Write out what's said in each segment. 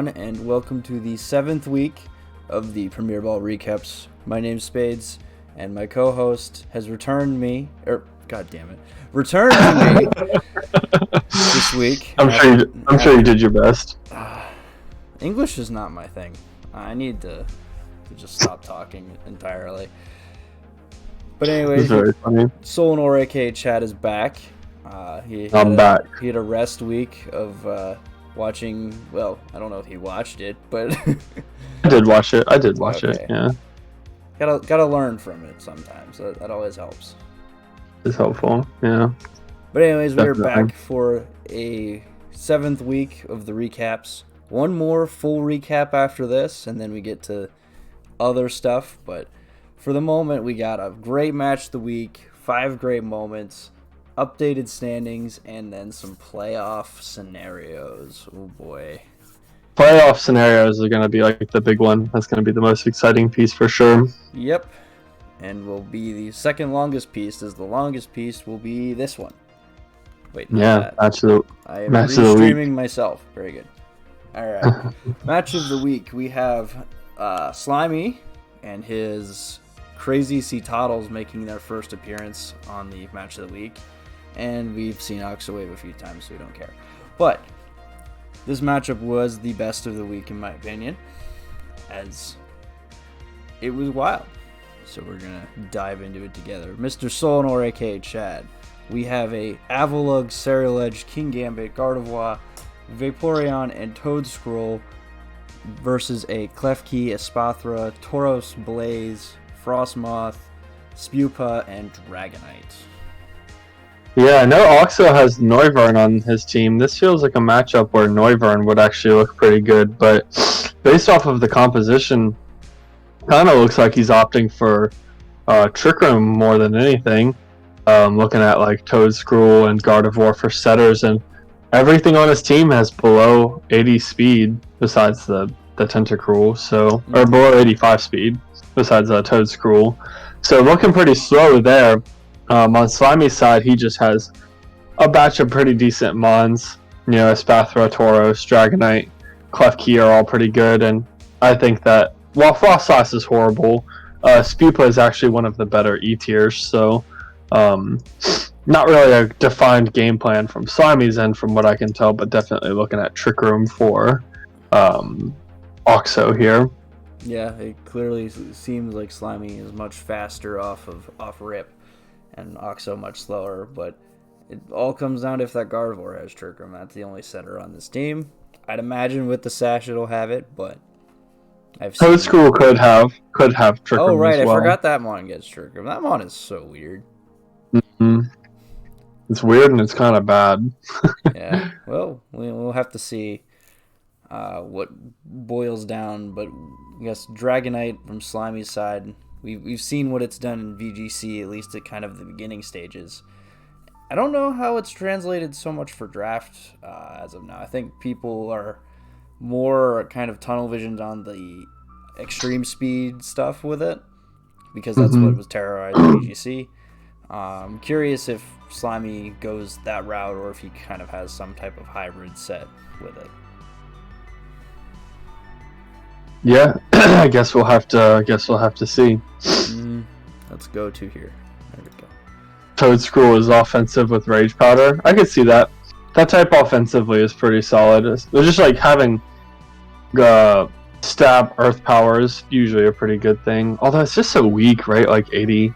everyone, and welcome to the 7th week of the Premier Ball recaps. My name's Spades, and my co-host has returned to me this week. I'm sure you did your best. English is not my thing. I need to just stop talking entirely. But anyways, Soul and Oreke Chad is back. I'm back. He had a rest week of watching. Well, I don't know if he watched it, but I did watch it. Okay. Yeah. Gotta learn from it sometimes. That always helps. It's helpful. Yeah. But anyways, we're back for a 7th week of the recaps. One more full recap after this, and then we get to other stuff. But for the moment, we got a great match of the week, 5 great moments, updated standings, and then some playoff scenarios. Oh boy. Playoff scenarios are going to be like the big one. That's going to be the most exciting piece for sure. Yep. And will be the second longest piece, as the longest piece will be this one. Wait, absolutely. I am restreaming myself. Very good. All right. Match of the week. We have Slimy and his Crazy Citoddles making their first appearance on the match of the week. And we've seen Oxawave a few times, so we don't care. But this matchup was the best of the week, in my opinion, as it was wild. So we're going to dive into it together. Mr. Soul and Oreke Chad. We have a Avalugg, Ceruledge, Kingambit, Gardevoir, Vaporeon, and Toedscruel versus a Klefki, Espathra, Tauros Blaze, Frostmoth, Spupa, and Dragonite. Yeah, I know Oxo has Noivern on his team. This feels like a matchup where Noivern would actually look pretty good, but based off of the composition, kind of looks like he's opting for Trick Room more than anything. Looking at like Toedscruel and Gardevoir for setters, and everything on his team has below 80 speed besides the Tentacruel, or below 85 speed besides Toedscruel. So looking pretty slow there. On Slimy's side, he just has a batch of pretty decent mons. You know, Espathra, Tauros, Dragonite, Klefki are all pretty good, and I think that while Frostlass is horrible, Spupa is actually one of the better E tiers, so not really a defined game plan from Slimy's end from what I can tell, but definitely looking at Trick Room for Oxo here. Yeah, it clearly seems like Slimy is much faster off rip, and Oxo much slower, but it all comes down to if that Gardevoir has Trick Room. That's the only setter on this team. I'd imagine with the Sash it'll have it, but I've seen Toedscruel could have Trick Room. Oh right, as well. I forgot that Mon gets Trick Room. That Mon is so weird. Mm-hmm. It's weird and it's kind of bad. Yeah, well, we'll have to see what boils down, but I guess Dragonite from Slimy's side, we've seen what it's done in VGC, at least at kind of the beginning stages. I don't know how it's translated so much for draft as of now. I think people are more kind of tunnel visioned on the extreme speed stuff with it, because that's what was terrorizing VGC. I'm curious if Slimy goes that route or if he kind of has some type of hybrid set with it. Yeah, I guess we'll have to see. Let's go to here. There we go. Toedscruel is offensive with Rage Powder. I could see that. That type offensively is pretty solid. It's just like having stab Earth Power is usually a pretty good thing. Although it's just so weak, right? Like 80.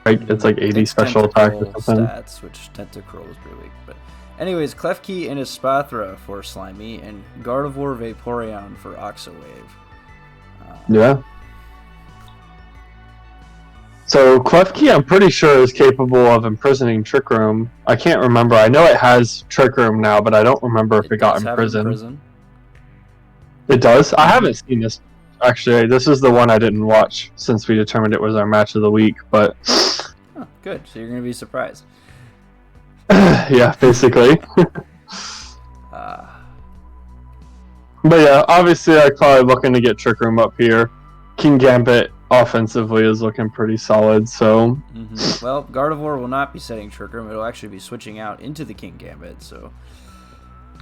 Right? It's like 80 special attack or something. Stats, which Tentacruel is pretty weak. But anyways, Klefki and Espathra for Slimy, and Gardevoir Vaporeon for Oxawave. Yeah. So Klefki, I'm pretty sure, is capable of imprisoning Trick Room. I can't remember. I know it has Trick Room now, but I don't remember if it got imprisoned. It does? I haven't seen this. Actually, this is the one I didn't watch since we determined it was our match of the week, but... Oh, good. So you're going to be surprised. Yeah, basically. But yeah, obviously I'm probably looking to get Trick Room up here. Kingambit offensively is looking pretty solid, so... Well, Gardevoir will not be setting Trick Room. It'll actually be switching out into the Kingambit, so...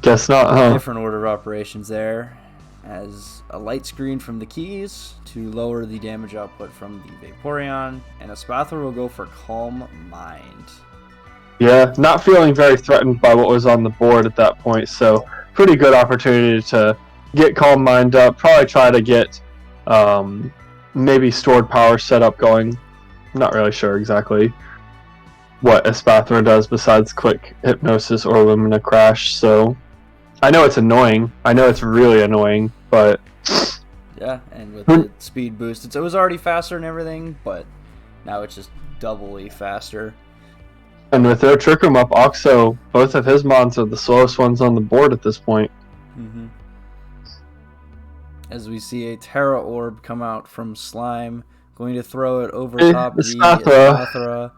Guess not, huh? Different order of operations there. as a light screen from the keys to lower the damage output from the Vaporeon, and Espathra will go for Calm Mind. Yeah, not feeling very threatened by what was on the board at that point, so pretty good opportunity to get Calm Mind up, probably try to get maybe Stored Power setup going. Not really sure exactly what Espathra does besides Quick Hypnosis or Lumina Crash, so I know it's annoying. I know it's really annoying, but... Yeah, and with the speed boost, it was already faster and everything, but now it's just doubly faster. And with their Trick Room up, Oxo, both of his mons are the slowest ones on the board at this point. Mm-hmm. As we see a Terra Orb come out from Slime, going to throw it over top the Espathra.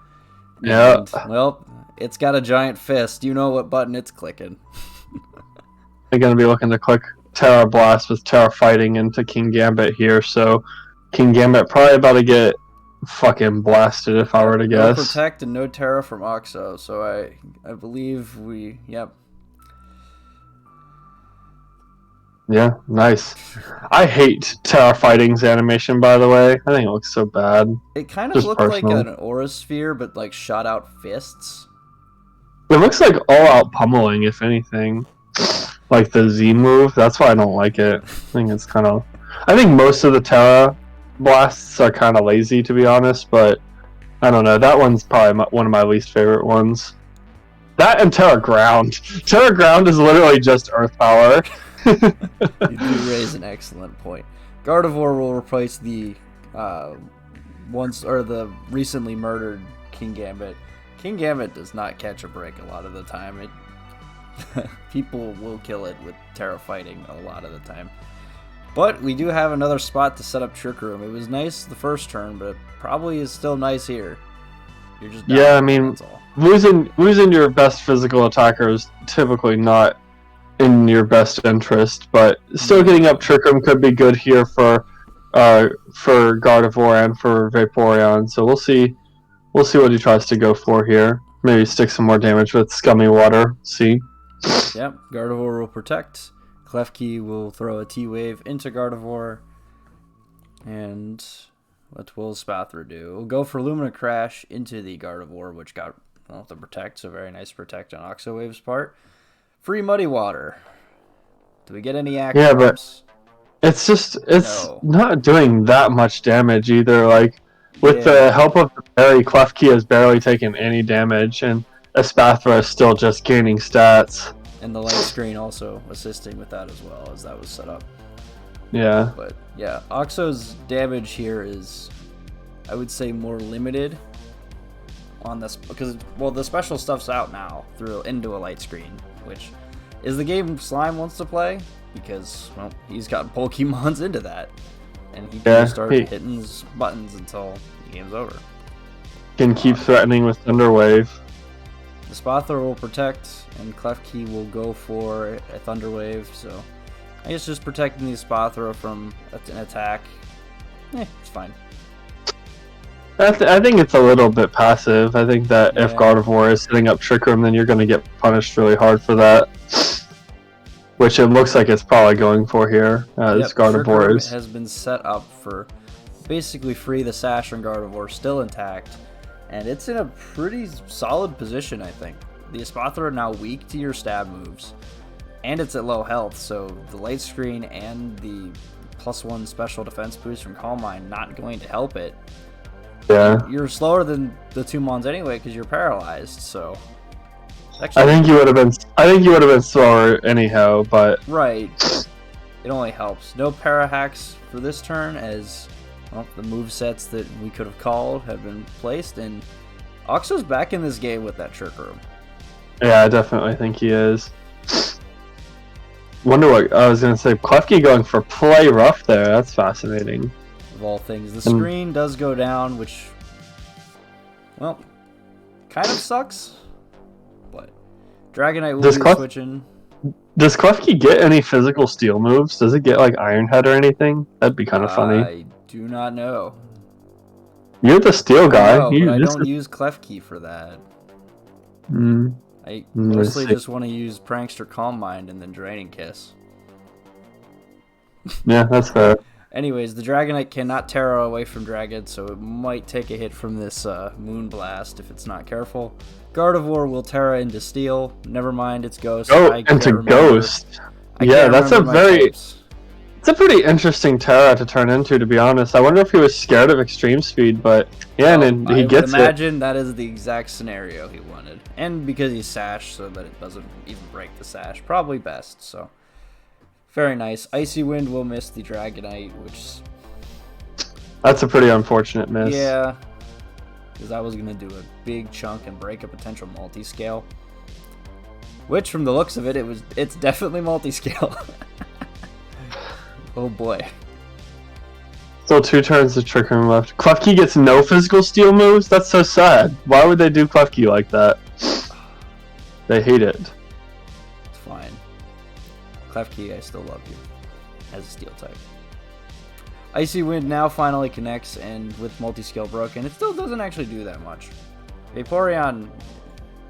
Yeah. And, well, it's got a giant fist. You know what button it's clicking. They're going to be looking to click Terra Blast with Terra Fighting into King Gambit here, so King Gambit probably about to get fucking blasted if I were to guess. No Protect and no Terra from Oxo, so I believe we... Yep. Yeah, nice. I hate Terra Fighting's animation, by the way. I think it looks so bad. It kind of looked like an Aura Sphere, but like shot out fists. It looks like all-out pummeling, if anything. Like the Z move. That's why I don't like it. I think it's kind of... I think most of the Terra blasts are kind of lazy, to be honest, but I don't know. That one's probably one of my least favorite ones. That and Terra Ground. Terra Ground is literally just Earth Power. You do raise an excellent point. Gardevoir will replace the the recently murdered King Gambit. King Gambit does not catch a break a lot of the time. People will kill it with Terra Fighting a lot of the time. But we do have another spot to set up Trick Room. It was nice the first turn, but it probably is still nice here. You're just down, yeah, I mean, that's all. Losing your best physical attacker is typically not in your best interest, but still getting up Trick Room could be good here for Gardevoir and for Vaporeon. So we'll see what he tries to go for here. Maybe stick some more damage with Scummy Water. See. Yep, Gardevoir will protect. Klefki will throw a T-Wave into Gardevoir. And what will Espathra do? We'll go for Lumina Crash into the Gardevoir, which got the Protect, so very nice Protect on Oxo Wave's part. Free Muddy Water. Do we get any action? Yeah, but it's not doing that much damage either. Like, with the help of the berry, Klefki has barely taken any damage, and Espathra is still just gaining stats. And the light screen also assisting with that as well, as that was set up. Yeah. But yeah, Oxo's damage here is, I would say, more limited on this because, well, the special stuff's out now through into a light screen, which is the game Slime wants to play because, well, he's got Pokemons into that, and he can start hitting his buttons until the game's over. Can keep threatening with Thunder Wave. The Espathra will protect, and Klefki will go for a Thunder Wave, so I guess just protecting the Espathra from an attack, it's fine. I think it's a little bit passive. I think that if Gardevoir is setting up Trick Room, then you're going to get punished really hard for that. Which it looks like it's probably going for here, as Gardevoir is. Has been set up for basically free the Sash and Gardevoir still intact. And it's in a pretty solid position, I think. The Espathra are now weak to your stab moves. And it's at low health, so the light screen and the +1 special defense boost from Calm Mind not going to help it. Yeah. You're slower than the two Mons anyway because you're paralyzed, so... I think you would have been slower anyhow, but... Right. It only helps. No para hacks for this turn, as well, the movesets that we could have called have been placed, and Oxo's back in this game with that Trick Room. Yeah, I definitely think he is. Wonder what I was going to say. Klefki going for Play Rough there. That's fascinating. Of all things. The screen does go down, which, well, kind of sucks. But Dragonite will be switching. Does Klefki get any physical steel moves? Does it get like Iron Head or anything? That'd be kind of funny. I do not know. You're the steel guy. I don't use Klefki for that. I mostly just want to use Prankster Calm Mind and then Draining Kiss. Yeah, that's fair. Anyways, the Dragonite cannot Terra away from Dragon, so it might take a hit from this Moonblast if it's not careful. Gardevoir will Terra into Steel. Never mind, it's Ghost. Oh, I can't into remember. Ghost. I Yeah, can't that's a remember my very... types. It's a pretty interesting Terra to turn into, to be honest. I wonder if he was scared of extreme speed, but yeah, Well, and he I would gets it. imagine that is the exact scenario he wanted. And because he's Sash, so that it doesn't even break the Sash. Probably best, so. Very nice. Icy Wind will miss the Dragonite, which... That's a pretty unfortunate miss. Yeah. Because I was going to do a big chunk and break a potential multi-scale. Which, from the looks of it, it's definitely multi-scale. Oh boy. Still 2 turns to Trick Room left. Klefki gets no physical steel moves? That's so sad. Why would they do Klefki like that? They hate it. It's fine. Klefki, I still love you. As a steel type. Icy Wind now finally connects, and with multi-scale broken, it still doesn't actually do that much. Vaporeon...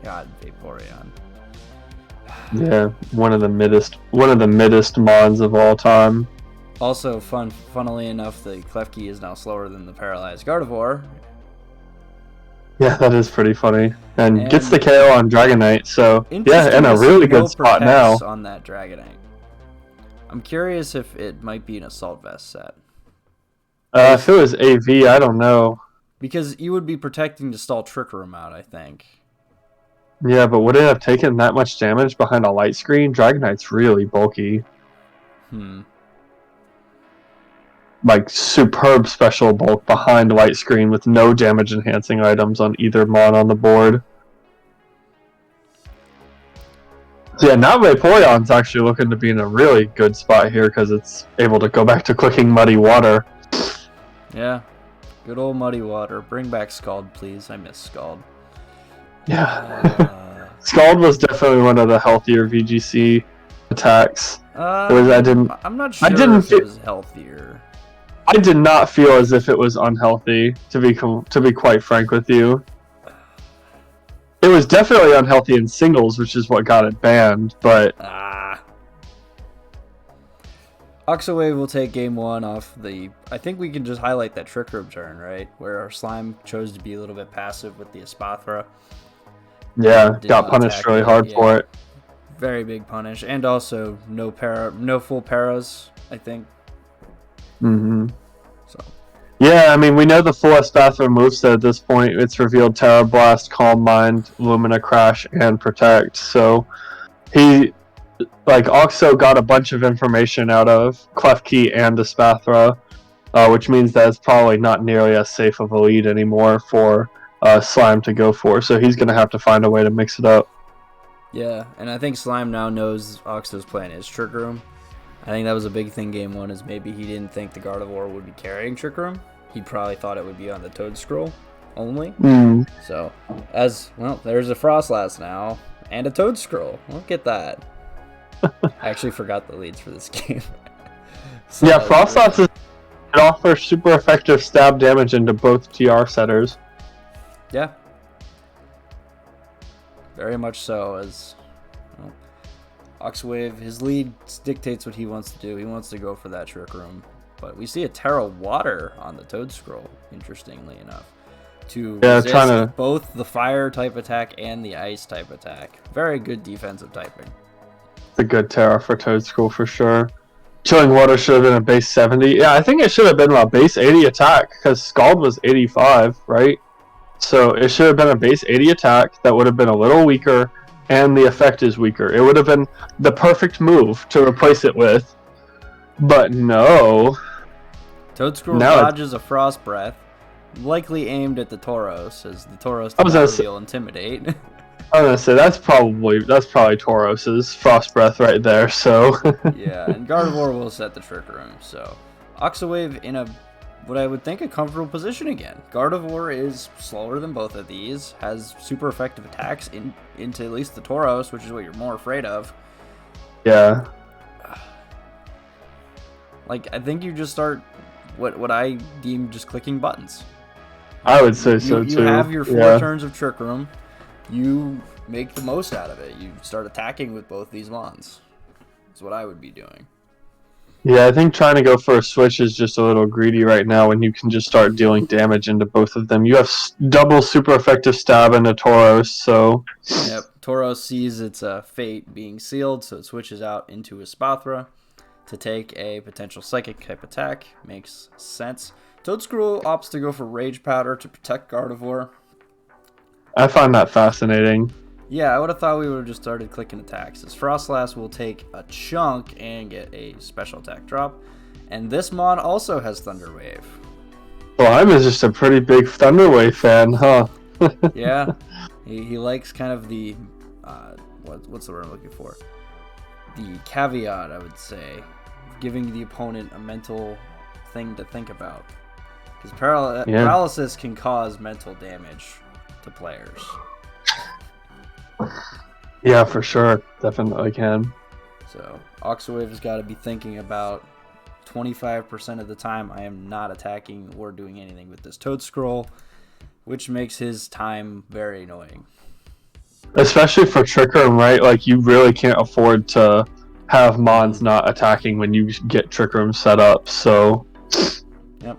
God, Vaporeon. Yeah, one of the middest mons of all time. Also, funnily enough, the Klefki is now slower than the paralyzed Gardevoir. Yeah, that is pretty funny. And gets the KO on Dragonite, so yeah, in a really good spot now. On that Dragonite. I'm curious if it might be an Assault Vest set. If it was AV, I don't know. Because you would be protecting to stall Trick Room out, I think. Yeah, but would it have taken that much damage behind a light screen? Dragonite's really bulky. Like, superb special bulk behind light screen with no damage enhancing items on either mon on the board. So yeah, now Vaporeon's actually looking to be in a really good spot here because it's able to go back to clicking Muddy Water. Yeah, good old Muddy Water. Bring back Scald, please. I miss Scald. Yeah. Scald was definitely one of the healthier VGC attacks. I'm not sure if it was healthier. I did not feel as if it was unhealthy, to be quite frank with you. It was definitely unhealthy in singles, which is what got it banned, but... Oxawave will take game 1 off the... I think we can just highlight that Trick Room turn, right? Where our Slime chose to be a little bit passive with the Espathra. Yeah, got punished really hard for it. Very big punish. And also, no full paras, I think. Mm-hmm. So. Yeah, I mean, we know the full Espathra moveset at this point. It's revealed Terra Blast, Calm Mind, Lumina Crash, and Protect. So, Oxo got a bunch of information out of Klefki and Espathra, which means that it's probably not nearly as safe of a lead anymore for Slime to go for. So he's going to have to find a way to mix it up. Yeah, and I think Slime now knows Oxo's plan is Trick Room. I think that was a big thing game 1, is maybe he didn't think the Gardevoir would be carrying Trick Room. He probably thought it would be on the Toad Scroll only. So, there's a Frostlass now, and a Toad Scroll. Look at that. I actually forgot the leads for this game. So yeah, Frostlass offers super effective stab damage into both TR setters. Yeah. Very much so, as Oxwave, his lead dictates what he wants to do. He wants to go for that Trick Room. But we see a Terra Water on the Toad Scroll, interestingly enough, to resist both the Fire type attack and the Ice type attack. Very good defensive typing. It's a good Terra for Toad Scroll for sure. Chilling Water should have been a base 70. Yeah, I think it should have been a base 80 attack, because Scald was 85, right? So it should have been a base 80 attack that would have been a little weaker, and the effect is weaker. It would have been the perfect move to replace it with. But no. Toad Scroll dodges a Frost Breath, likely aimed at the Tauros, as the Tauros does not reveal Intimidate. I was gonna say that's probably Tauros's Frost Breath right there. So yeah, and Gardevoir will set the Trick Room. So Oxawave in what I would think a comfortable position again. Gardevoir is slower than both of these, has super effective attacks into at least the Tauros, which is what you're more afraid of. Yeah. I think you just start what I deem just clicking buttons. I would say so too. You have your 4 turns of Trick Room. You make the most out of it. You start attacking with both these mons. That's what I would be doing. Yeah, I think trying to go for a switch is just a little greedy right now when you can just start dealing damage into both of them. You have double super effective stab into Tauros, so... Yep, Tauros sees its fate being sealed, so it switches out into Espathra to take a potential psychic type attack. Makes sense. Toadscruel opts to go for Rage Powder to protect Gardevoir. I find that fascinating. Yeah, I would have thought we would have just started clicking attacks. As Frostlass will take a chunk and get a special attack drop. And this mon also has Thunder Wave. Slime is just a pretty big Thunder Wave fan, huh? Yeah, he likes kind of the, what's the word I'm looking for? The caveat, I would say, giving the opponent a mental thing to think about. Because paralysis can cause mental damage to players. Yeah, for sure. Definitely can. So, Oxawave has got to be thinking about 25% of the time I am not attacking or doing anything with this Toadscruel, which makes his time very annoying. Especially for Trick Room, right? Like, you really can't afford to have Mons not attacking when you get Trick Room set up, so... Yep.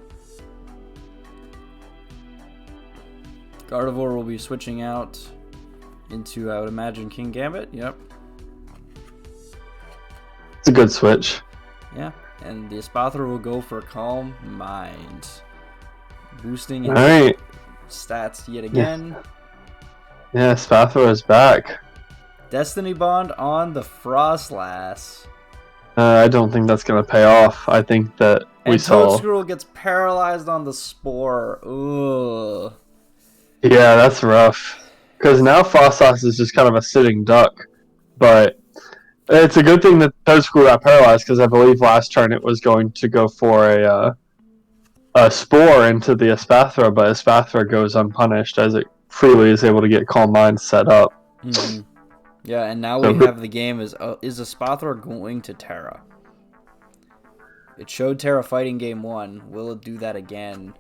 Gardevoir will be switching out into, I would imagine, King Gambit. Yep. It's a good switch. Yeah, and the Espathra will go for Calm Mind, boosting its Alright. stats yet again. Yeah, Espathra is back. Destiny Bond on the Frostlass. I don't think that's going to pay off. I think that we saw... Toadscruel gets paralyzed on the Spore. Ugh. Yeah, that's rough. Because now Frostlass is just kind of a sitting duck. But it's a good thing that Toadscruel got paralyzed, because I believe last turn it was going to go for a Spore into the Espathra, but Espathra goes unpunished as it freely is able to get Calm Mind set up. Mm-hmm. Yeah, and now we have the game is Espathra going to Terra? It showed Terra fighting game 1. Will it do that again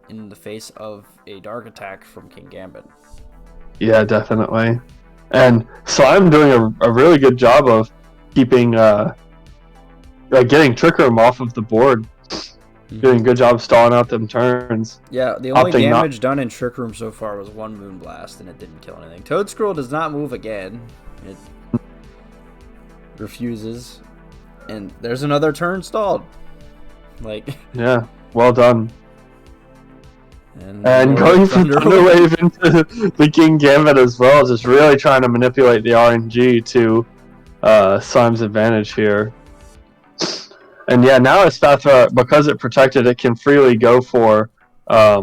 in the face of a Dark Attack from King Gambit? Yeah, definitely. And so I'm doing a really good job of keeping, getting Trick Room off of the board. Mm-hmm. Doing a good job stalling out them turns. Yeah, the only damage done in Trick Room so far was one Moonblast, and it didn't kill anything. Toadscruel does not move again. It refuses. And there's another turn stalled. Like, yeah, well done. And going from Thunder Wave into the King Gambit as well, just really trying to manipulate the RNG to Slime's advantage here. And yeah, now Espathra, because it protected, it can freely go for a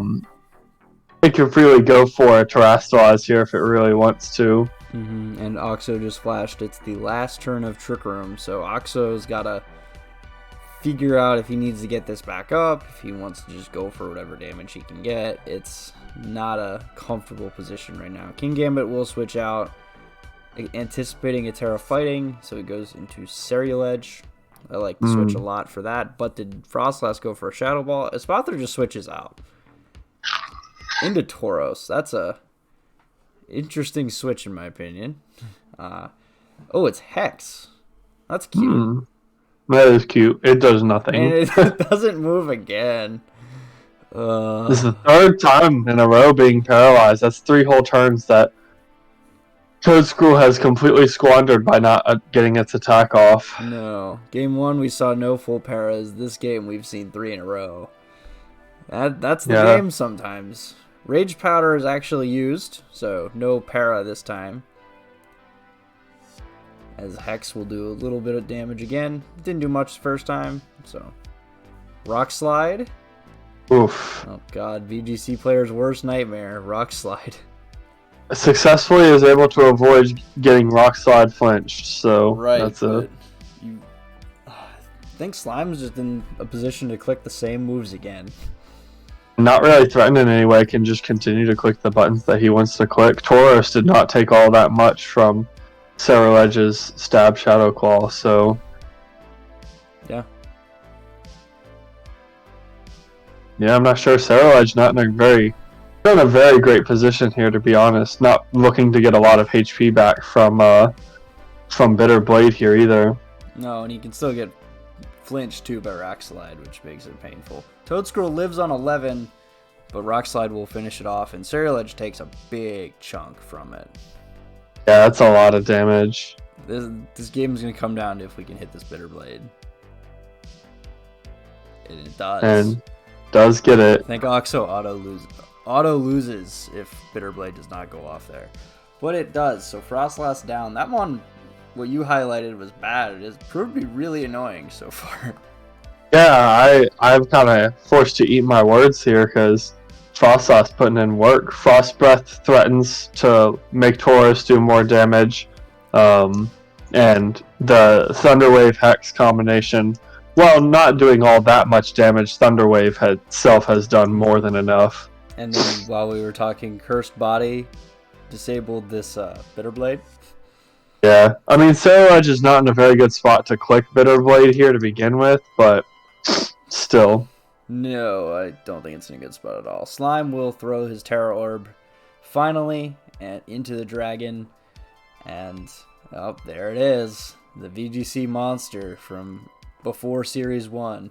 Terrastallize here if it really wants to. Mm-hmm. And Oxo just flashed. It's the last turn of Trick Room, so Oxo's got to figure out if he needs to get this back up, if he wants to just go for whatever damage he can get. It's not a comfortable position right now. King Gambit will switch out, anticipating a Terra fighting, so he goes into Ceruledge. I like to switch a lot for that, but did Frostlass go for a Shadow Ball? Espathra just switches out into Tauros. That's a interesting switch in my opinion. Oh, it's Hex. That's cute. That is cute. It does nothing. And it doesn't move again. This is the third time in a row being paralyzed. That's 3 whole turns that Toadscruel has completely squandered by not getting its attack off. No. Game 1 we saw no full paras. This game we've seen 3 in a row. That's the game sometimes. Rage Powder is actually used, so no para this time. As Hex will do a little bit of damage again. Didn't do much the first time, so. Rock Slide. Oof. Oh god, VGC player's worst nightmare. Rock Slide. Successfully is able to avoid getting Rock Slide flinched, so that's a... I think Slime's just in a position to click the same moves again. Not really threatened in any way, can just continue to click the buttons that he wants to click. Tauros did not take all that much from Ceruledge's Stab Shadow Claw, so... Yeah. Yeah, I'm not sure. Ceruledge not in a very great position here, to be honest. Not looking to get a lot of HP back from Bitter Blade here either. No, and he can still get flinched too by Rock Slide, which makes it painful. Toadscroll lives on 11, but Rock Slide will finish it off, and Serial Edge takes a big chunk from it. Yeah, that's a lot of damage. This game is going to come down to if we can hit this Bitter Blade. And it does. And does get it. I think Oxo auto loses if Bitter Blade does not go off there. But it does. So Frostlass down. That one, what you highlighted was bad. It has proved to be really annoying so far. Yeah, I'm kind of forced to eat my words here because Frostlass putting in work. Frost Breath threatens to make Tauros do more damage. And the Thunderwave Hex combination, while not doing all that much damage, Thunderwave itself has done more than enough. And then while we were talking, Cursed Body disabled this Bitter Blade. Yeah, I mean, Serial Edge is not in a very good spot to click Bitter Blade here to begin with, but still. No, I don't think it's in a good spot at all. Slime will throw his Terra Orb finally and into the dragon, and oh, there it is. The VGC monster from before Series 1.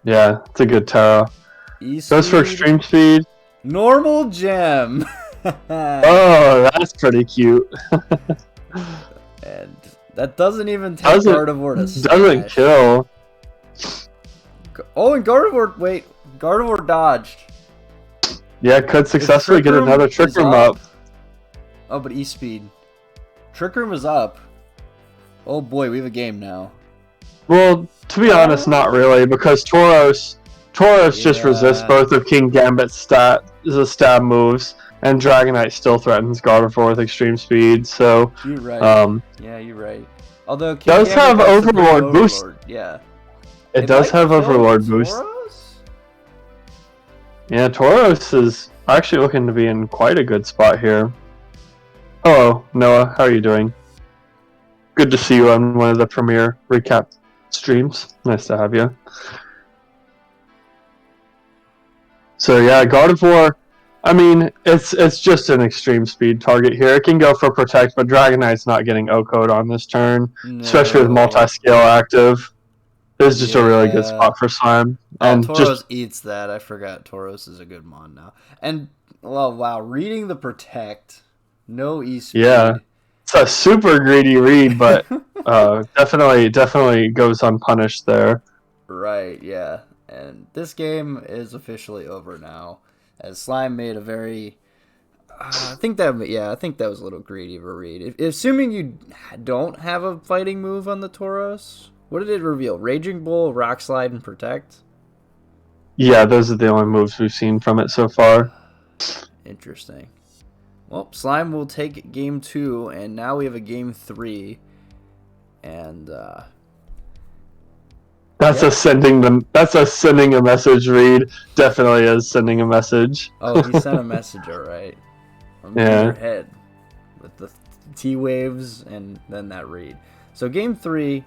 Yeah, it's a good Terra. Goes for extreme speed. Normal gem. Oh, that's pretty cute. And that doesn't even take Gardevoir to smash. Doesn't kill. Oh, and Gardevoir, wait, Gardevoir dodged. Yeah, could successfully get another Trick Room up. Oh, but E-Speed. Trick Room is up. Oh boy, we have a game now. Well, to be honest, not really, because Tauros just resists both of King Gambit's stab moves, and Dragonite still threatens Gardevoir with extreme speed, so... You're right. Yeah, you're right. Although King does Gambit have Overlord boost. Yeah. It does have Overlord boost. Tauros? Yeah, Tauros is actually looking to be in quite a good spot here. Hello, Noah. How are you doing? Good to see you on one of the premiere recap streams. Nice to have you. So yeah, Gardevoir, I mean, it's just an extreme speed target here. It can go for Protect, but Dragonite's not getting O-Code on this turn, especially with multi-scale active. This is just a really good spot for Slime. And Tauros eats that. I forgot Tauros is a good mon now. And, well, wow, reading the Protect, no E-Speed. Yeah, it's a super greedy read, but definitely goes unpunished there. Right, yeah. And this game is officially over now, as Slime made a very... I think that was a little greedy of a read. Assuming you don't have a fighting move on the Tauros... What did it reveal? Raging Bull, Rock Slide, and Protect? Yeah, those are the only moves we've seen from it so far. Interesting. Well, Slime will take game 2, and now we have a game 3. And, That's a sending a message read. Definitely is sending a message. Oh, he sent a message, alright. From your head. With the T-Waves and then that read. So game 3...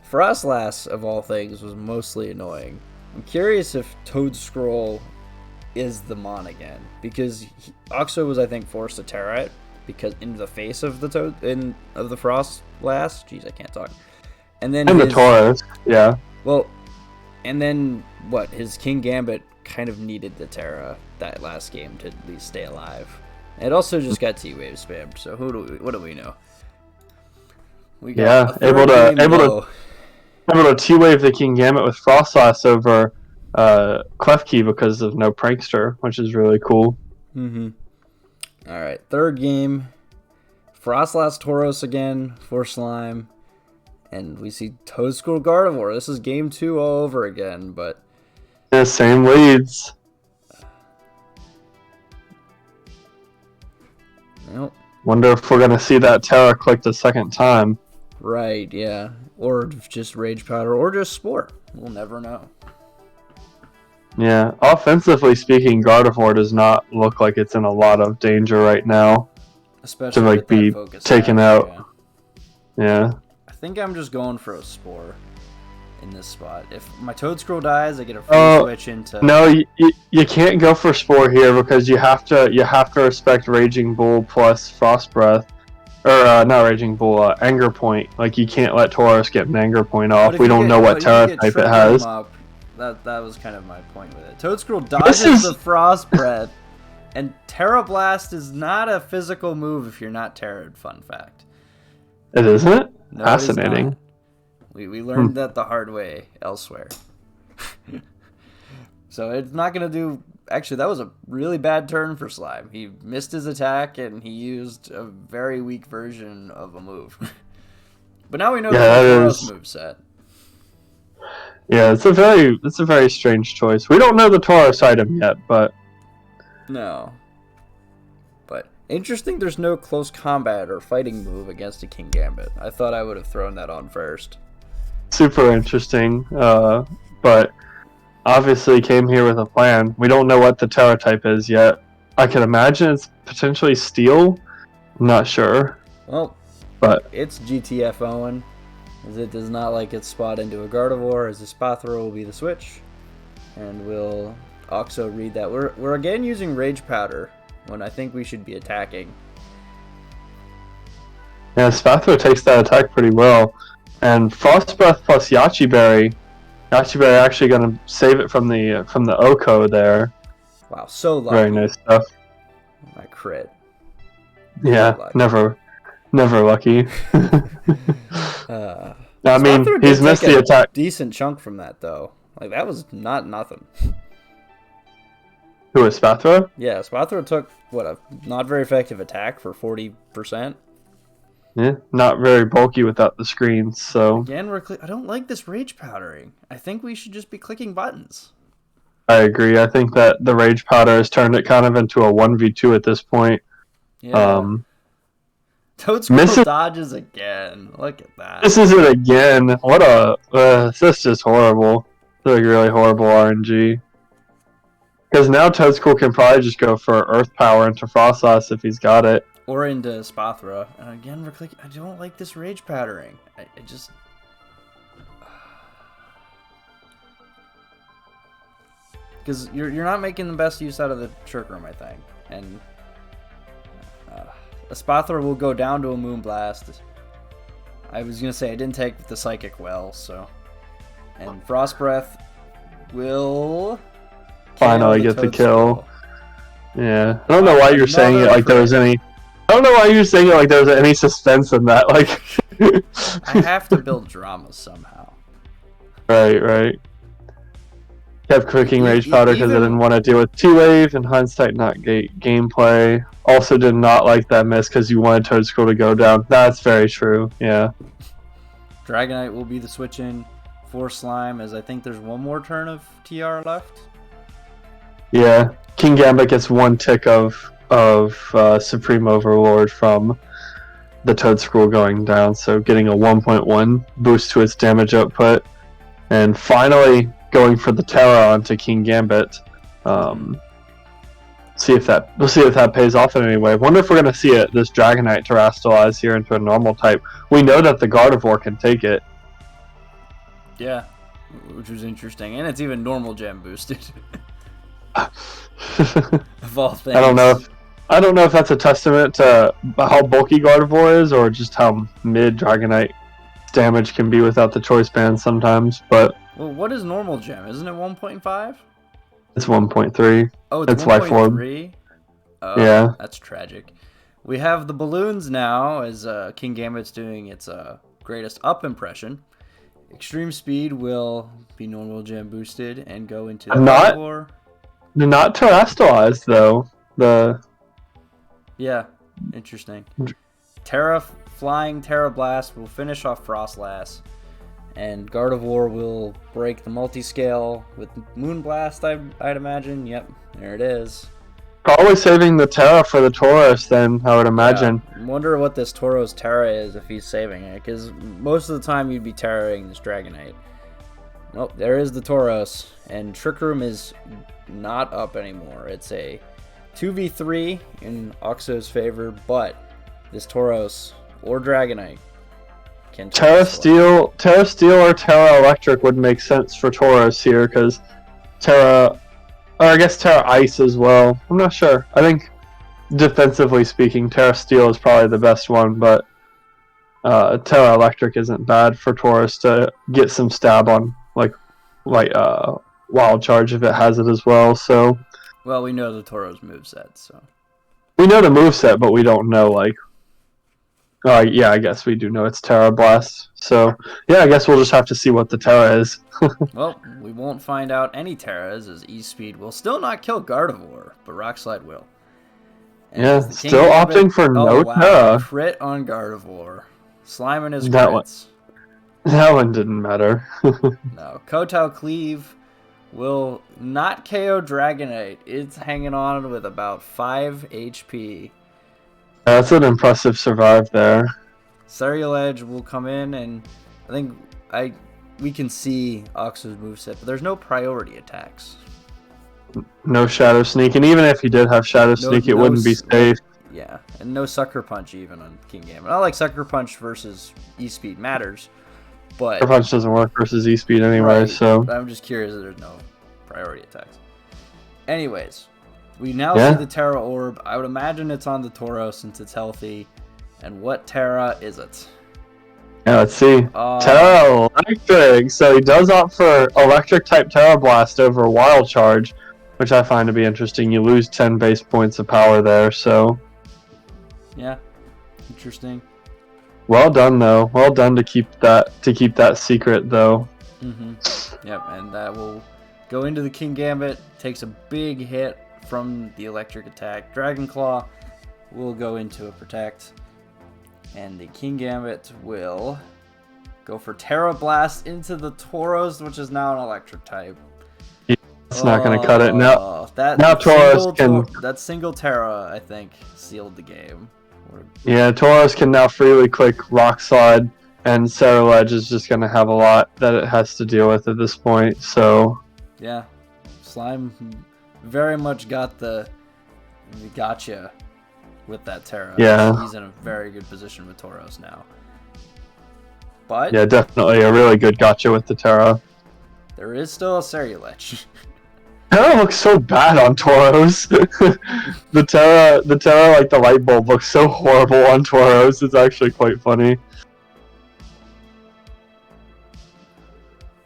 Frostlass, of all things, was mostly annoying. I'm curious if Toadscroll is the mon again, because Oxo was, I think, forced to Terra it because into the face of the Frostlass. Jeez, I can't talk. And then the Tauros, yeah. Well, and then what? His King Gambit kind of needed the Terra that last game to at least stay alive. And it also just got T-Wave spammed. So what do we know? We got able to T-Wave the King Gambit with Frostlass over Klefki because of no Prankster, which is really cool. Mm-hmm. All right, third game. Frostlass Tauros again for Slime. And we see Toadscroll Gardevoir. This is game 2 all over again, but... Yeah, same leads. Well, wonder if we're going to see that Terra clicked a second time. Right, yeah. Or just Rage Powder, or just Spore. We'll never know. Yeah, offensively speaking, Gardevoir does not look like it's in a lot of danger right now. Especially to be taken out. Yeah. I think I'm just going for a Spore in this spot. If my Toadscroll dies, I get a free switch into... No, you can't go for Spore here because you have to respect Raging Bull plus Frost Breath. not Raging Bull, Anger Point. Like, you can't let Tauros get an Anger Point off. We don't know what Terra type it has. That was kind of my point with it. Toadscruel dodges the Frost Breath, and Terra Blast is not a physical move if you're not Terra'd, fun fact. It isn't? No, Fascinating. It is not. We learned that the hard way elsewhere. So it's not going to do... Actually, that was a really bad turn for Slime. He missed his attack, and he used a very weak version of a move. But now we know the Tauros moveset. Yeah, it's a very strange choice. We don't know the Tauros item yet, but... No. But interesting there's no close combat or fighting move against a King Gambit. I thought I would have thrown that on first. Super interesting, but obviously came here with a plan. We don't know what the Terra type is yet. I can imagine it's potentially Steel. I'm not sure. Well, but it's GTF Owen, as it does not like its spot into a Gardevoir, as the Spathra will be the switch. And we'll also read that. We're again using Rage Powder when I think we should be attacking. Yeah, Spathra takes that attack pretty well. And Frost Breath plus Yachi Berry. Yachi Berry actually going to save it from the Oko there. Wow, so lucky. Very nice stuff. My crit. Yeah, never lucky. I mean, he's missed the attack. Decent chunk from that though. Like that was not nothing. Who was Spathra? Yeah, Spathra took what a not very effective attack for 40%. Yeah, not very bulky without the screens. So again, I don't like this rage powdering. I think we should just be clicking buttons. I agree. I think that the rage powder has turned it kind of into a 1v2 at this point. Yeah. Toadscruel dodges again. Look at that. This is it again. What a... this is just horrible. It's like really horrible RNG. Because now Toadscruel can probably just go for Earth Power into Frostlass if he's got it. Or into Spathra. And again, we're clicking... I don't like this rage powdering. I just... Because you're not making the best use out of the Trick Room, I think. And... a Spathra will go down to a Moonblast. I was going to say I didn't take the Psychic well, so... And Frost Breath will... Finally get the kill. Yeah. I don't know why you're saying it like there was any... I don't know why you're saying it like there was any suspense in that. Like, I have to build drama somehow. Right. Kept clicking Rage Powder because I didn't want to deal with T-Wave, and hindsight not gameplay. Also did not like that miss because you wanted Toadscruel to go down. That's very true, yeah. Dragonite will be the switch in for Slime, as I think there's one more turn of TR left. Yeah, King Gambit gets one tick of Supreme Overlord from the Toadscruel going down, so getting a 1.1 boost to its damage output. And finally going for the Terra onto King Gambit. We'll see if that pays off in any way. I wonder if we're going to see this Dragonite terrestrialize here into a normal type. We know that the Gardevoir can take it. Yeah, which was interesting. And it's even normal gem boosted. Of all things. I don't know if that's a testament to how bulky Gardevoir is, or just how mid Dragonite damage can be without the choice band sometimes. But well, what is normal gem? Isn't it 1.5? It's 1.3. Oh, it's 1.3? Oh, yeah. That's tragic. We have the balloons now, as King Gambit's doing its greatest up impression. Extreme Speed will be normal gem boosted and go into the Gardevoir. Not terrestrialized, though. Yeah, interesting. Flying Terra Blast will finish off Frostlass. And Gardevoir will break the multi-scale with Moonblast, I'd imagine. Yep, there it is. Probably saving the Terra for the Tauros, then, I would imagine. Yeah, I wonder what this Tauros Terra is if he's saving it, because most of the time you'd be Terraing this Dragonite. Well, there is the Tauros, and Trick Room is not up anymore. It's a 2v3 in Oxo's favor, but this Tauros or Dragonite can Terra Steel or Terra Electric would make sense for Tauros here, because Terra, or I guess Terra Ice as well. I'm not sure. I think defensively speaking, Terra Steel is probably the best one, but Terra Electric isn't bad for Taurus to get some stab on, like Wild Charge if it has it as well. So Well, we know the Toro's moveset, so. we know the moveset, but we don't know, like, yeah, I guess we do know it's Terra Blast. So, yeah, I guess we'll just have to see what the Terra is. Well, we won't find out any Terras, as E-Speed will still not kill Gardevoir, but Rock Slide will. And Yeah, as the King still Gambit- opting for no wow, Terra. crit on Gardevoir. Slime and his That one. crits. That one didn't matter. No, Kotao Cleave will not KO Dragonite. It's hanging on with about 5 HP. That's an impressive survive there. Serial Edge will come in, and I think we can see Oxo's moveset, but there's no priority attacks. No Shadow Sneak, and even if he did have Shadow Sneak, it wouldn't be safe. Yeah, and no Sucker Punch even on King Gambit. Not like Sucker Punch versus E-Speed matters, but... Sucker Punch doesn't work versus E-Speed anyway, right, so... I'm just curious that there's no priority attacks. Anyways, we now see the Terra Orb. I would imagine it's on the Toro since it's healthy. And what Terra is it? Yeah, let's see. Terra Electric. So he does opt for Electric type Terra Blast over Wild Charge, which I find to be interesting. You lose 10 base points of power there, so... Yeah, interesting. Well done, though. Well done to keep that secret, though. Yep, and that will go into the King Gambit. Takes a big hit from the electric attack. Dragon Claw will go into a protect. And the King Gambit will go for Terra Blast into the Tauros, which is now an electric type. It's not going to cut it. Now Tauros can... That single Terra, I think, sealed the game. Yeah, Tauros can now freely click Rock Slide, and Serial Edge is just going to have a lot that it has to deal with at this point, so... Yeah, Slime very much got the gotcha with that Terra. Yeah. He's in a very good position with Tauros now. But... Yeah, definitely a really good gotcha with the Terra. There is still a Serial Edge. Terra looks so bad on Tauros. the Terra, like the light bulb, looks so horrible on Tauros. It's actually quite funny.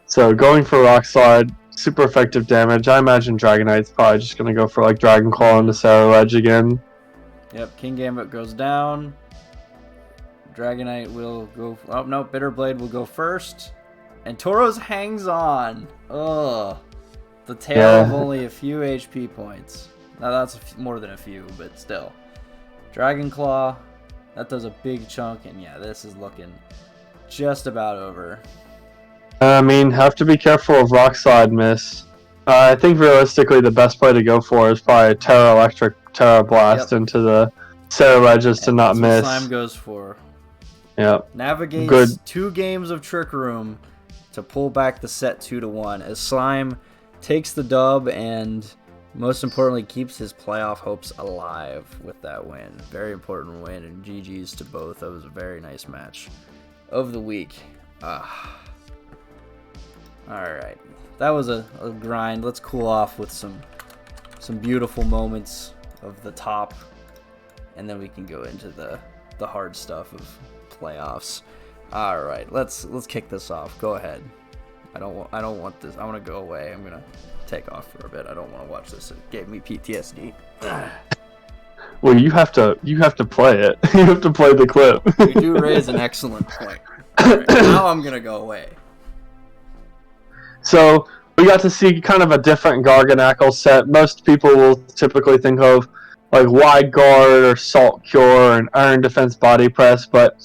So going for Rock Slide, super effective damage. I imagine Dragonite's probably just gonna go for like Dragon Claw into Serial Edge again. Yep, King Gambit goes down. Dragonite will go. Oh no, Bitter Blade will go first, and Tauros hangs on. Ugh. The tail of only a few HP points. Now that's more than a few, but still. Dragon Claw, that does a big chunk, and yeah, this is looking just about over. I mean, have to be careful of Rock Slide miss. I think realistically the best play to go for is probably Terra Electric, Terra Blast into the Serial Edges to not miss. That's what Slime goes for. Yep. Navigates 2 games of Trick Room to pull back the set 2-1 as Slime takes the dub and, most importantly, keeps his playoff hopes alive with that win. Very important win, and GG's to both. That was a very nice match of the week. Alright. That was a grind. Let's cool off with some beautiful moments of the top, and then we can go into the hard stuff of playoffs. Alright, let's kick this off. Go ahead. I don't want this. I want to go away. I'm gonna take off for a bit. I don't want to watch this. It gave me PTSD. Well, you have to play it. You have to play the clip. You do raise an excellent point. Right, now I'm gonna go away. So we got to see kind of a different Garganackle set. Most people will typically think of like Wide Guard or Salt Cure and Iron Defense Body Press, but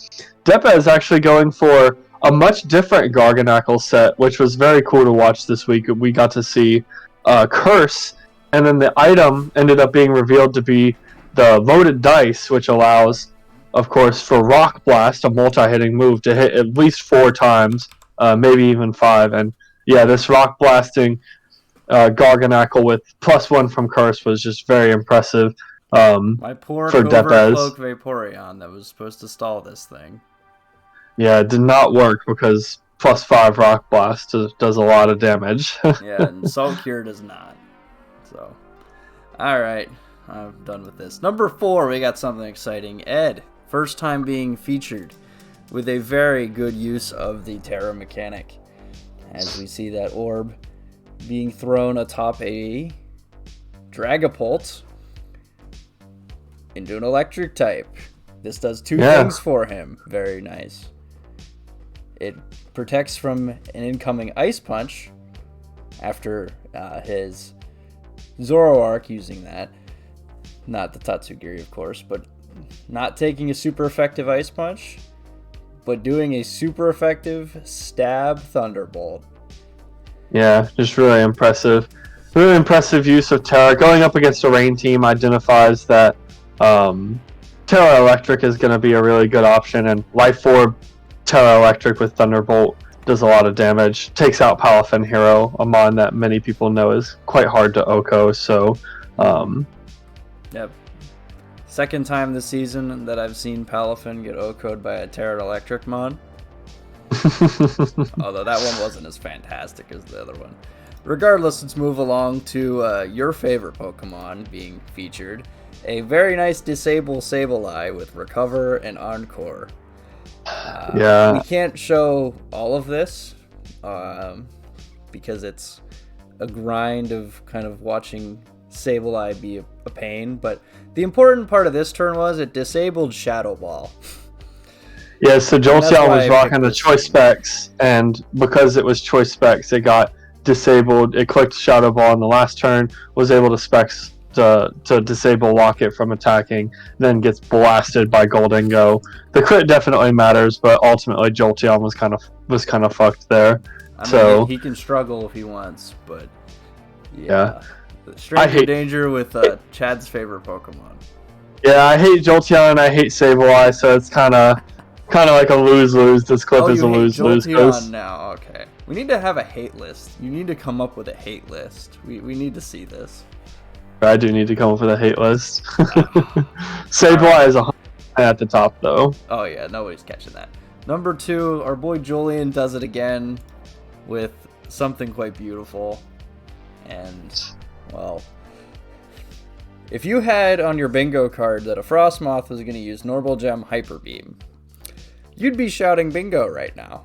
Depa is actually going for a much different Garganackle set, which was very cool to watch this week. We got to see Curse, and then the item ended up being revealed to be the Loaded Dice, which allows, of course, for Rock Blast, a multi-hitting move, to hit at least 4 times, maybe even 5. And yeah, this Rock Blasting Garganackle with +1 from Curse was just very impressive. My poor for Covert Depez. Cloak Vaporeon that was supposed to stall this thing. Yeah, it did not work because +5 Rock Blast does a lot of damage. Yeah, and Salt Cure does not. So, alright. I'm done with this. Number 4, we got something exciting. Ed, first time being featured with a very good use of the Terra mechanic. As we see that orb being thrown atop a Dragapult into an electric type. This does 2 things for him. Very nice. It protects from an incoming Ice Punch after his Zoroark using that. Not the Tatsugiri, of course, but not taking a super effective Ice Punch, but doing a super effective Stab Thunderbolt. Yeah, just really impressive. Really impressive use of Terra. Going up against a rain team identifies that Terra Electric is going to be a really good option, and Life Orb Terra Electric with Thunderbolt does a lot of damage. Takes out Palafin Hero, a mon that many people know is quite hard to OHKO, so... Yep. Second time this season that I've seen Palafin get OHKO'd by a Terra Electric mon. Although that one wasn't as fantastic as the other one. Regardless, let's move along to your favorite Pokemon being featured. A very nice Disable Sableye with Recover and Encore. We can't show all of this because it's a grind of kind of watching Sableye be a pain, but the important part of this turn was it disabled Shadow Ball. Yeah, so Jolteon was rocking the choice specs, and because it was choice specs, it got disabled. It clicked Shadow Ball in the last turn, was able to specs to disable Locket from attacking, then gets blasted by Goldingo. The crit definitely matters, but ultimately Jolteon was kind of fucked there. I mean, he can struggle if he wants, but yeah. Stranger danger with Chad's favorite Pokemon. Yeah, I hate Jolteon and I hate Sableye, so it's kind of like a lose-lose. This clip is a lose-lose. Jolteon now, okay. We need to have a hate list. You need to come up with a hate list. We need to see this. I do need to come up with a hate list. Sableye is 100% at the top, though. Oh yeah, nobody's catching that. Number 2, our boy Julian does it again with something quite beautiful. And, well, if you had on your bingo card that a Frostmoth was going to use Normal Gem Hyper Beam, you'd be shouting bingo right now.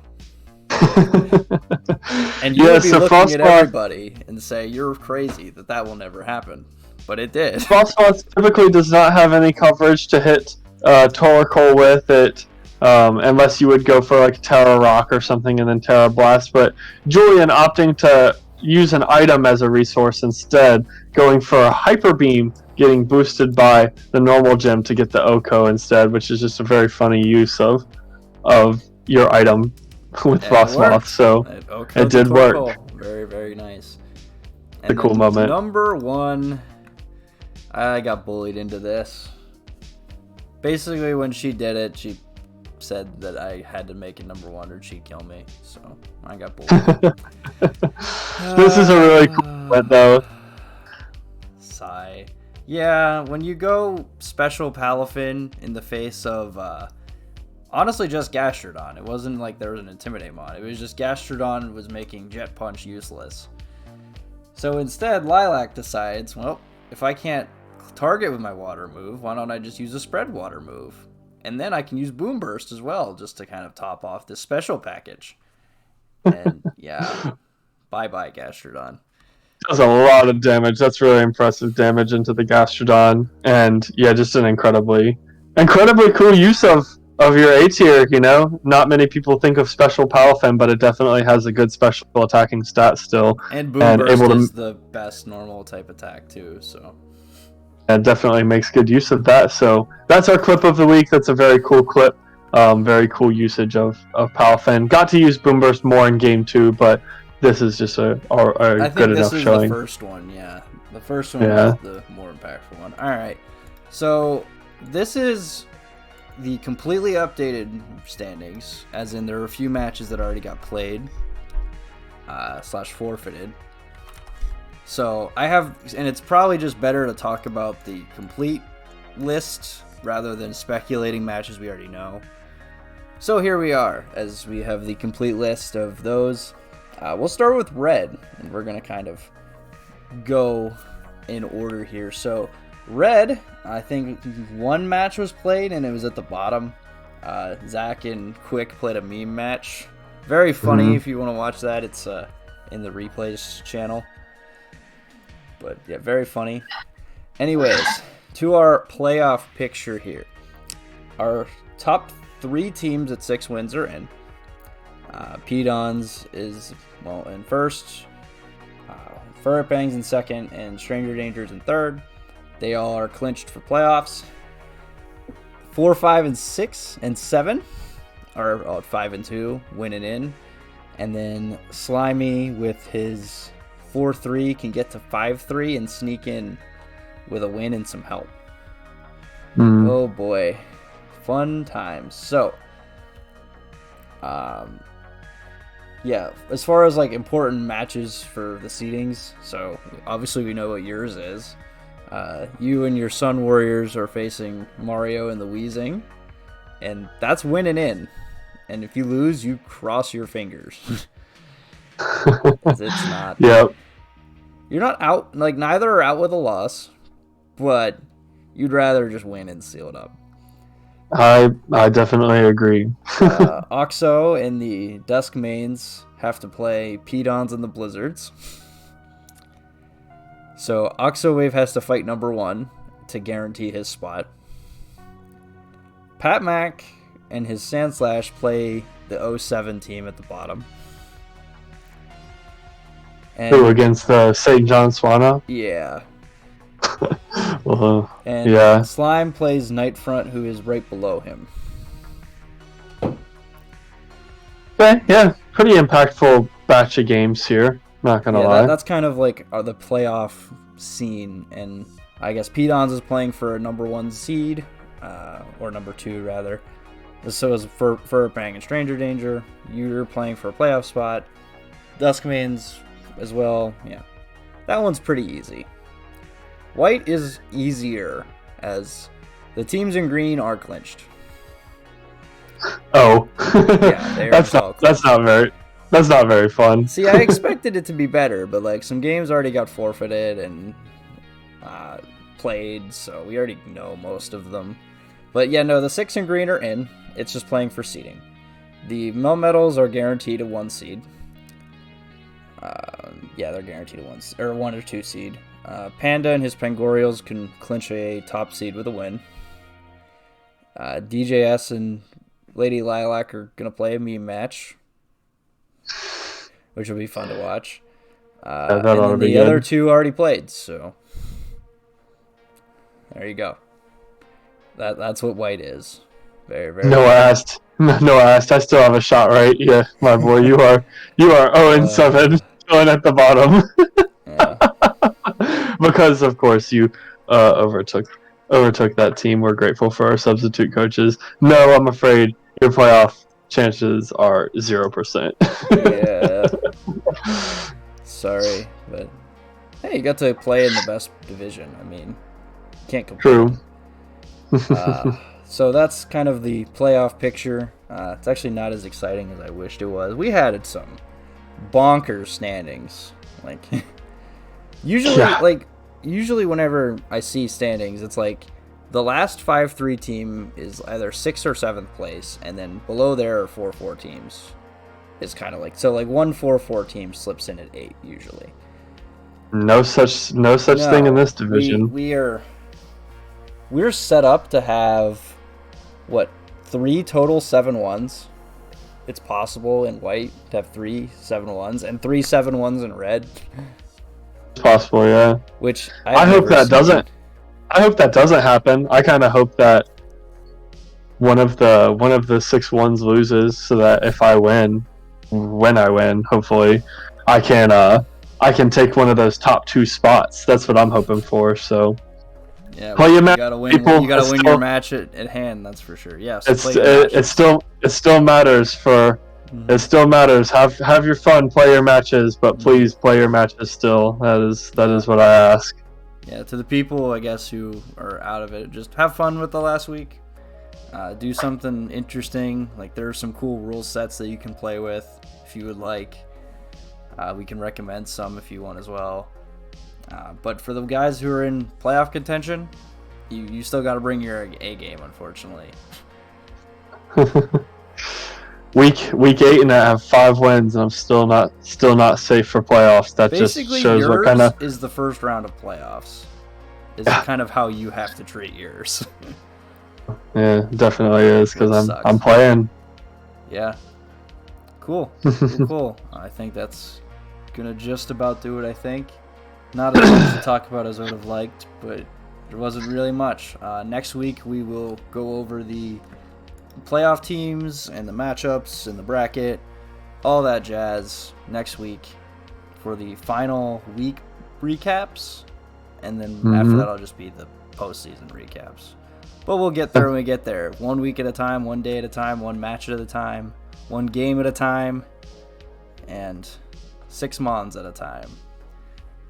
And you would be looking at everybody and say, you're crazy, that will never happen. But it did. Frostmoth typically does not have any coverage to hit Torkoal with it, unless you would go for like Terra Rock or something and then Terra Blast. But Julian opting to use an item as a resource instead, going for a Hyper Beam, getting boosted by the normal gem to get the OHKO instead, which is just a very funny use of your item with Frostmoth. So it did work. Very, very nice. The cool moment. Number 1, I got bullied into this. Basically, when she did it, she said that I had to make it number 1 or she'd kill me. So I got bullied. This is a really cool moment, though. Sigh. Yeah, when you go special Palafin in the face of, honestly, just Gastrodon. It wasn't like there was an Intimidate mon. It was just Gastrodon was making Jet Punch useless. So instead, Lilac decides, well, if I can't target with my water move, why don't I just use a spread water move? And then I can use Boom Burst as well, just to kind of top off this special package. And yeah, bye-bye Gastrodon. Does a lot of damage. That's really impressive damage into the Gastrodon. And yeah, just an incredibly cool use of your A tier, you know? Not many people think of special Palafin, but it definitely has a good special attacking stat still. And Boom Burst is the best normal type attack too, so. It definitely makes good use of that. So that's our clip of the week. That's a very cool clip. Very cool usage of Palafin. Got to use Boom Burst more in game 2, but this is just a good enough showing. I think this is the first one, yeah. The first one was the more impactful one. Alright, so this is the completely updated standings, as in there are a few matches that already got played, / forfeited. So I have, and it's probably just better to talk about the complete list rather than speculating matches we already know. So here we are, as we have the complete list of those. We'll start with red, and we're going to kind of go in order here. So Red, I think one match was played, and it was at the bottom. Zach and Quick played a meme match. Very funny if you want to watch that. It's in the replays channel. But yeah, very funny. Anyways, to our playoff picture here. Our top 3 teams at 6 wins are in. P-Dons is, in first. Furbangs in second, and Stranger Dangers in third. They all are clinched for playoffs. 4, 5, and 6, and 7 are 5 and 2, winning in. And then Slimy with his 4-3 can get to 5-3 and sneak in with a win and some help. Oh boy, fun times. So, yeah, as far as like important matches for the seedings, so obviously we know what yours is. You and your Sun Warriors are facing Mario and the Weezing, and that's winning in. And if you lose, you cross your fingers. 'Cause it's not. Yep. You're not out. Like neither are out with a loss, but you'd rather just win and seal it up. I definitely agree. Oxo and the Dusk Mains have to play P-Dons and the Blizzards. So Oxo Wave has to fight number 1 to guarantee his spot. Pat Mac and his Sandslash play the 07 team at the bottom. And, Who, against the St. John Swana? Yeah. And yeah. Slime plays Nightfront, who is right below him. Okay, yeah, pretty impactful batch of games here. Not gonna lie. That's kind of like the playoff scene, and I guess P-Dons is playing for a number 1 seed, or number 2 rather. So is Furpang and Stranger Danger. You're playing for a playoff spot. Duskmane's as well. Yeah, that one's pretty easy. White is easier, as the teams in green are clinched. Oh, yeah, that's not very fun. See, I expected it to be better, but like some games already got forfeited and played, so we already know most of them. But yeah, no, the 6 in green are in. It's just playing for seeding. The Melmetals are guaranteed a 1 seed. Yeah, they're guaranteed a 1 or 2 seed. Panda and his Pangorials can clinch a top seed with a win. DJS and Lady Lilac are going to play a meme match, which will be fun to watch. And then the other 2 already played, so there you go. That's what White is. Very, very. No, I asked. I still have a shot, right? Yeah, my boy, you are 0-7, going at the bottom. Yeah. Because of course you overtook that team. We're grateful for our substitute coaches. No, I'm afraid your playoff chances are 0%. Yeah. Sorry, but hey, you got to play in the best division. I mean, can't complain. True. So that's kind of the playoff picture. It's actually not as exciting as I wished it was. We had some bonkers standings. Like usually whenever I see standings, it's like the last 5-3 team is either 6th or 7th place, and then below there are 4-4 teams. It's kind of like so like 1-4-4 team slips in at 8 usually. No such thing in this division. We're set up to have, 3 total 7-1s. It's possible in white to have 3 7-1s and 3 7-1s in red. It's possible, yeah. Which I hope that doesn't. I hope that doesn't happen. I kind of hope that one of the 6-1s loses, so that if I win, when I win, hopefully, I can take one of those top 2 spots. That's what I'm hoping for. So. Yeah, well, you gotta win. People, you gotta win your match at hand. That's for sure. Yes. Yeah, it still matters for. Mm-hmm. It still matters. Have your fun. Play your matches, but please play your matches still. That is what I ask. Yeah, to the people I guess who are out of it, just have fun with the last week. Do something interesting. Like there are some cool rule sets that you can play with if you would like. We can recommend some if you want as well. But for the guys who are in playoff contention, you still got to bring your A game, unfortunately. Week 8 and I have 5 wins, and I'm still not safe for playoffs. That Basically, just shows yours what kind of is the first round of playoffs. Is kind of how you have to treat yours. Yeah, definitely is because Sucks. I'm playing. Yeah. Cool. Cool. I think that's gonna just about do it. I think not as much to talk about as I would have liked, but there wasn't really much. Next week we will go over the playoff teams and the matchups and the bracket, all that jazz next week for the final week recaps, and then after that, I'll just be the postseason recaps. But we'll get there when we get there. 1 week at a time, 1 day at a time, 1 match at a time, 1 game at a time, and 6 mons at a time.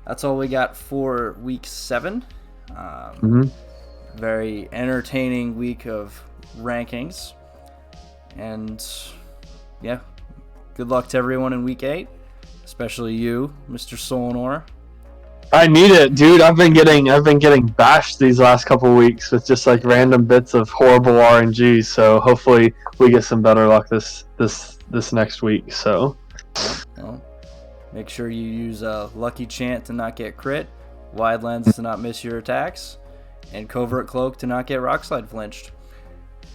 That's all we got for week 7. Very entertaining week of rankings. And yeah, good luck to everyone in week 8, especially you, Mr. Solnor. I need it, dude. I've been getting bashed these last couple weeks with just like random bits of horrible RNG. So hopefully we get some better luck this next week. So well, make sure you use a lucky chant to not get crit, wide lens to not miss your attacks, and covert cloak to not get rockslide flinched.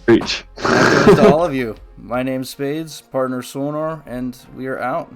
Preach. That goes to all of you. My name's Spades, partner Solnor, and we are out.